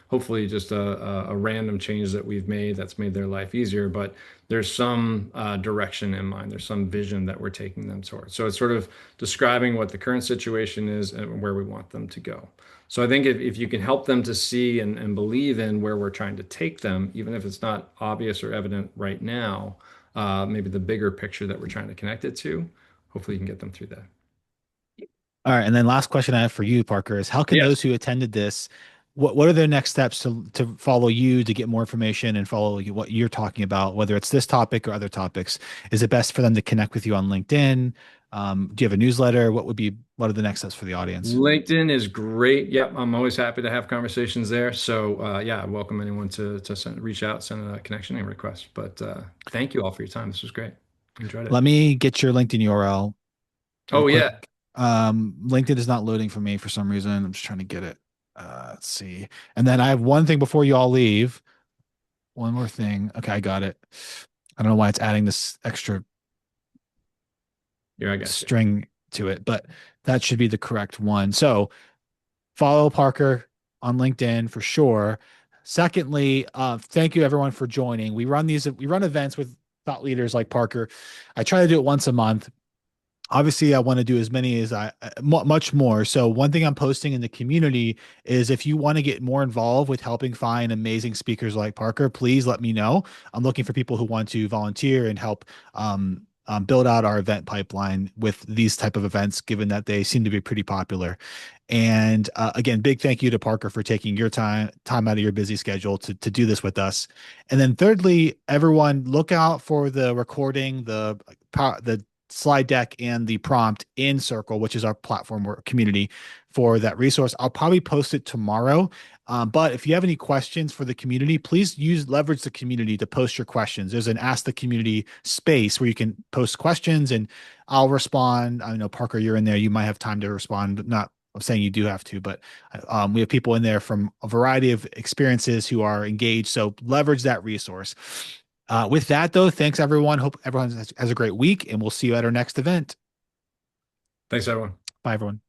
hopefully just a random change that we've made that's made their life easier, but there's some direction in mind. There's some vision that we're taking them towards. So it's sort of describing what the current situation is and where we want them to go. So I think if you can help them to see and believe in where we're trying to take them, even if it's not obvious or evident right now, maybe the bigger picture that we're trying to connect it to, hopefully you can get them through that. All right, and then last question I have for you, Parker, is how can Yes. those who attended this, what are their next steps to follow you to get more information and follow you, what you're talking about, whether it's this topic or other topics? Is it best for them to connect with you on LinkedIn? Do you have a newsletter? What are the next steps for the audience? LinkedIn is great. Yep, I'm always happy to have conversations there. So yeah, I welcome anyone to reach out, send a connection and request. But thank you all for your time. This was great. Enjoyed it. Let me get your LinkedIn URL real Oh quick. yeah. LinkedIn is not loading for me for some reason. I'm just trying to get it. Let's see. And then I have one thing before you all leave. One more thing. Okay, I got it. I don't know why it's adding this extra Here, I got you. string to it, but that should be the correct one. So follow Parker on LinkedIn for sure. Secondly, thank you everyone for joining. We run events with thought leaders like Parker. I try to do it once a month. Obviously I want to do as many as much more. So one thing I'm posting in the community is if you want to get more involved with helping find amazing speakers like Parker, please let me know. I'm looking for people who want to volunteer and help build out our event pipeline with these type of events, given that they seem to be pretty popular. And again, big thank you to Parker for taking your time out of your busy schedule to do this with us. And then thirdly, everyone look out for the recording, the slide deck and the prompt in Circle, which is our platform or community for that resource. I'll probably post it tomorrow. But if you have any questions for the community, please leverage the community to post your questions. There's an Ask the Community space where you can post questions and I'll respond. I know, Parker, you're in there. You might have time to respond. Not I'm saying you do have to, but we have people in there from a variety of experiences who are engaged. So leverage that resource. With that, though, thanks everyone. Hope everyone has a great week, and we'll see you at our next event. Thanks, everyone. Bye, everyone.